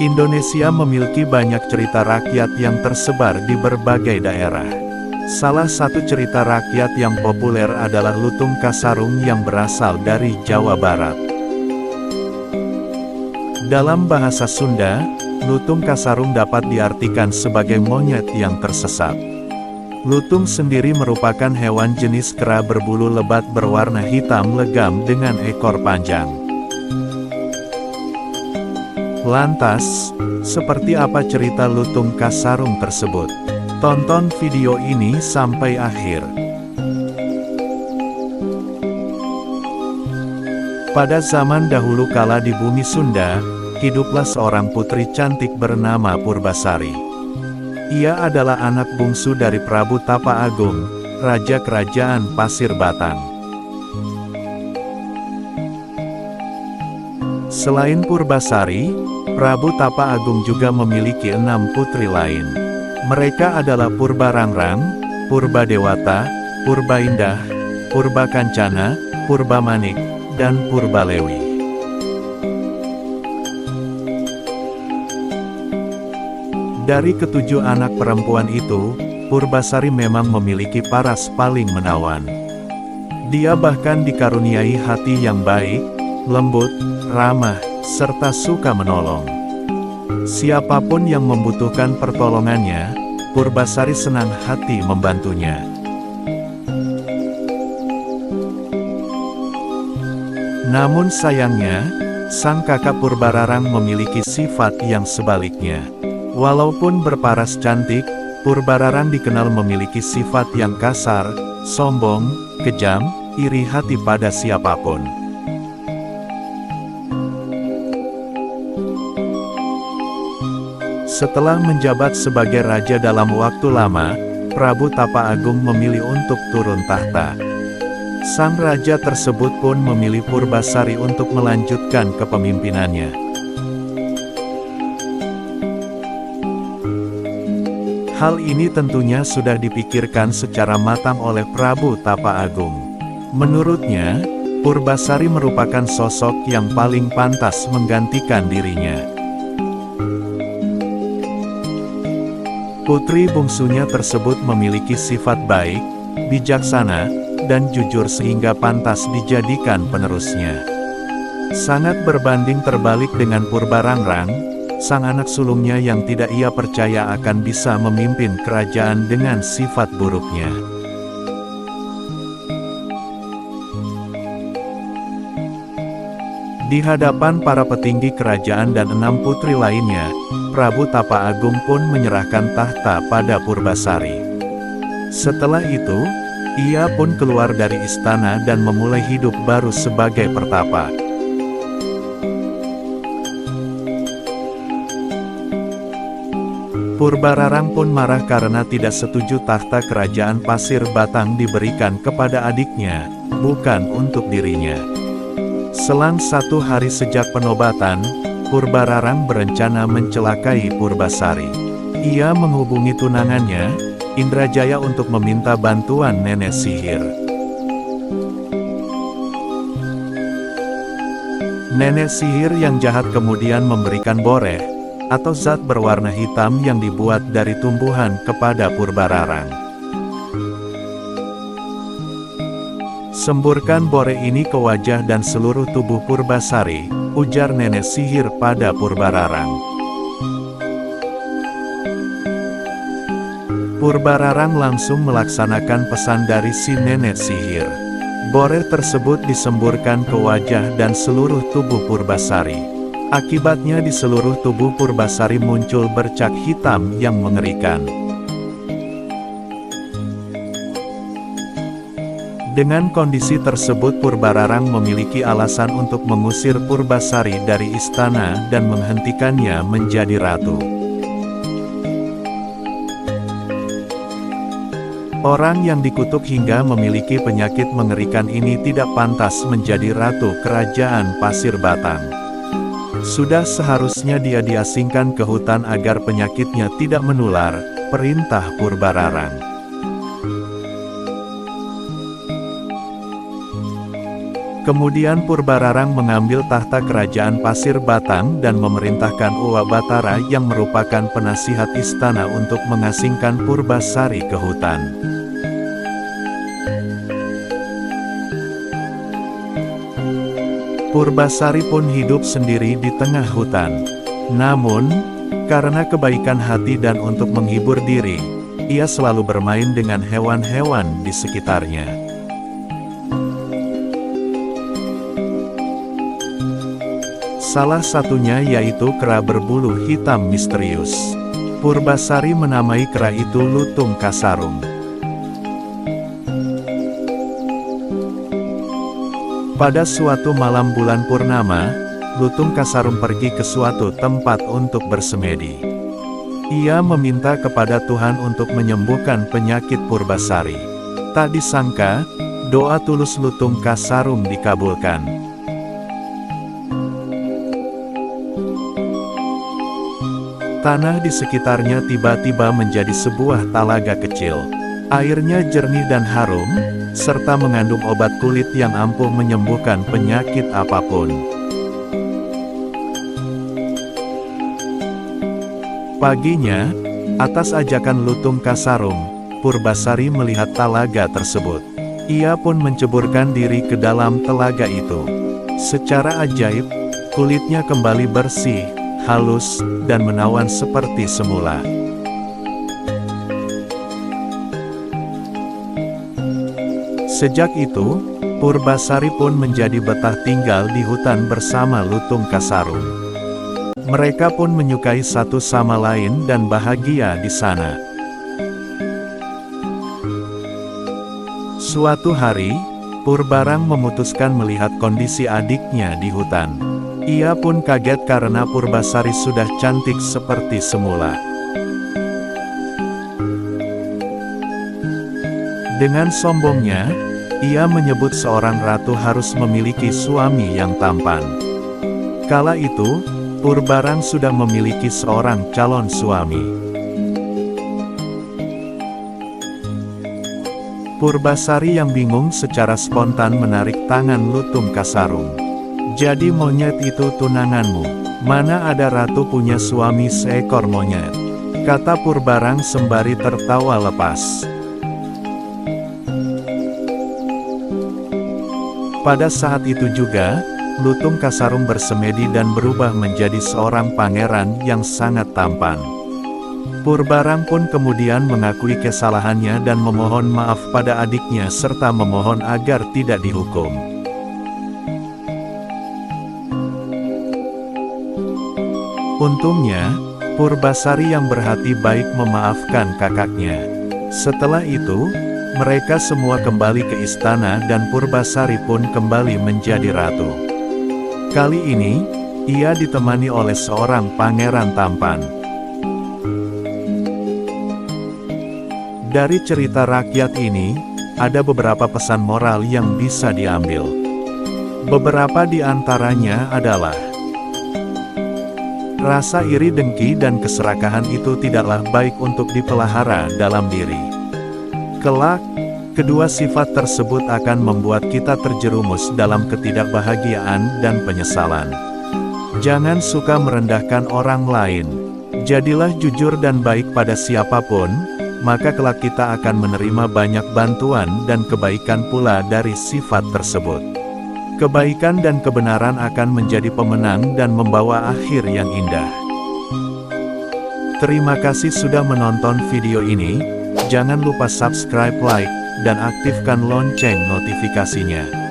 Indonesia memiliki banyak cerita rakyat yang tersebar di berbagai daerah. Salah satu cerita rakyat yang populer adalah Lutung Kasarung yang berasal dari Jawa Barat. Dalam bahasa Sunda, Lutung Kasarung dapat diartikan sebagai monyet yang tersesat. Lutung sendiri merupakan hewan jenis kera berbulu lebat berwarna hitam legam dengan ekor panjang. Lantas, seperti apa cerita Lutung Kasarung tersebut? Tonton video ini sampai akhir. Pada zaman dahulu kala di bumi Sunda, hiduplah seorang putri cantik bernama Purbasari. Ia adalah anak bungsu dari Prabu Tapa Agung, Raja Kerajaan Pasir Batang. Selain Purbasari, Prabu Tapa Agung juga memiliki 6 putri lain. Mereka adalah Purbarangrang, Purbadewata, Purbaindah, Purbakancana, Purbamanik, dan Purbalewi. Dari ketujuh anak perempuan itu, Purbasari memang memiliki paras paling menawan. Dia bahkan dikaruniai hati yang baik, lembut, ramah, serta suka menolong. Siapapun yang membutuhkan pertolongannya, Purbasari senang hati membantunya. Namun sayangnya, sang kakak Purbararang memiliki sifat yang sebaliknya. Walaupun berparas cantik, Purbararang dikenal memiliki sifat yang kasar, sombong, kejam, iri hati pada siapapun. Setelah menjabat sebagai raja dalam waktu lama, Prabu Tapa Agung memilih untuk turun tahta. Sang raja tersebut pun memilih Purbasari untuk melanjutkan kepemimpinannya. Hal ini tentunya sudah dipikirkan secara matang oleh Prabu Tapa Agung. Menurutnya, Purbasari merupakan sosok yang paling pantas menggantikan dirinya. Putri bungsunya tersebut memiliki sifat baik, bijaksana, dan jujur sehingga pantas dijadikan penerusnya. Sangat berbanding terbalik dengan Purbarangrang, sang anak sulungnya yang tidak ia percaya akan bisa memimpin kerajaan dengan sifat buruknya. Di hadapan para petinggi kerajaan dan 6 putri lainnya, Prabu Tapa Agung pun menyerahkan tahta pada Purbasari. Setelah itu, ia pun keluar dari istana dan memulai hidup baru sebagai pertapa. Purbararang pun marah karena tidak setuju tahta kerajaan Pasir Batang diberikan kepada adiknya, bukan untuk dirinya. Selang 1 hari sejak penobatan, Purbararang berencana mencelakai Purbasari. Ia menghubungi tunangannya, Indrajaya untuk meminta bantuan nenek sihir. Nenek sihir yang jahat kemudian memberikan boreh, atau zat berwarna hitam yang dibuat dari tumbuhan kepada Purbararang. Semburkan boreh ini ke wajah dan seluruh tubuh Purbasari, ujar nenek sihir pada Purbararang. Purbararang langsung melaksanakan pesan dari si nenek sihir. Boreh tersebut disemburkan ke wajah dan seluruh tubuh Purbasari. Akibatnya di seluruh tubuh Purbasari muncul bercak hitam yang mengerikan. Dengan kondisi tersebut Purbararang memiliki alasan untuk mengusir Purbasari dari istana dan menghentikannya menjadi ratu. Orang yang dikutuk hingga memiliki penyakit mengerikan ini tidak pantas menjadi ratu kerajaan Pasir Batang. Sudah seharusnya dia diasingkan ke hutan agar penyakitnya tidak menular, perintah Purbararang. Kemudian Purbararang mengambil tahta kerajaan Pasir Batang dan memerintahkan Uwa Batara yang merupakan penasihat istana untuk mengasingkan Purbasari ke hutan. Purbasari pun hidup sendiri di tengah hutan. Namun, karena kebaikan hati dan untuk menghibur diri, ia selalu bermain dengan hewan-hewan di sekitarnya. Salah satunya yaitu kera berbulu hitam misterius. Purbasari menamai kera itu Lutung Kasarung. Pada suatu malam bulan purnama, Lutung Kasarung pergi ke suatu tempat untuk bersemedi. Ia meminta kepada Tuhan untuk menyembuhkan penyakit Purbasari. Tak disangka, doa tulus Lutung Kasarung dikabulkan. Tanah di sekitarnya tiba-tiba menjadi sebuah talaga kecil. Airnya jernih dan harum, serta mengandung obat kulit yang ampuh menyembuhkan penyakit apapun. Paginya, atas ajakan Lutung Kasarung, Purbasari melihat talaga tersebut. Ia pun menceburkan diri ke dalam telaga itu. Secara ajaib, kulitnya kembali bersih, halus, dan menawan seperti semula. Sejak itu, Purbasari pun menjadi betah tinggal di hutan bersama Lutung Kasarung. Mereka pun menyukai satu sama lain dan bahagia di sana. Suatu hari, Purbarang memutuskan melihat kondisi adiknya di hutan. Ia pun kaget karena Purbasari sudah cantik seperti semula. Dengan sombongnya, ia menyebut seorang ratu harus memiliki suami yang tampan. Kala itu, Purbarang sudah memiliki seorang calon suami. Purbasari yang bingung secara spontan menarik tangan Lutung Kasarung. Jadi monyet itu tunanganmu? Mana ada ratu punya suami seekor monyet? Kata Purbarang sembari tertawa lepas. Pada saat itu juga, Lutung Kasarung bersemedi dan berubah menjadi seorang pangeran yang sangat tampan. Purbarang pun kemudian mengakui kesalahannya dan memohon maaf pada adiknya serta memohon agar tidak dihukum. Untungnya, Purbasari yang berhati baik memaafkan kakaknya. Setelah itu, mereka semua kembali ke istana dan Purbasari pun kembali menjadi ratu. Kali ini, ia ditemani oleh seorang pangeran tampan. Dari cerita rakyat ini, ada beberapa pesan moral yang bisa diambil. Beberapa di antaranya adalah: rasa iri, dengki, dan keserakahan itu tidaklah baik untuk dipelihara dalam diri. Kelak, kedua sifat tersebut akan membuat kita terjerumus dalam ketidakbahagiaan dan penyesalan. Jangan suka merendahkan orang lain. Jadilah jujur dan baik pada siapapun, maka kelak kita akan menerima banyak bantuan dan kebaikan pula dari sifat tersebut. Kebaikan dan kebenaran akan menjadi pemenang dan membawa akhir yang indah. Terima kasih sudah menonton video ini. Jangan lupa subscribe, like, dan aktifkan lonceng notifikasinya.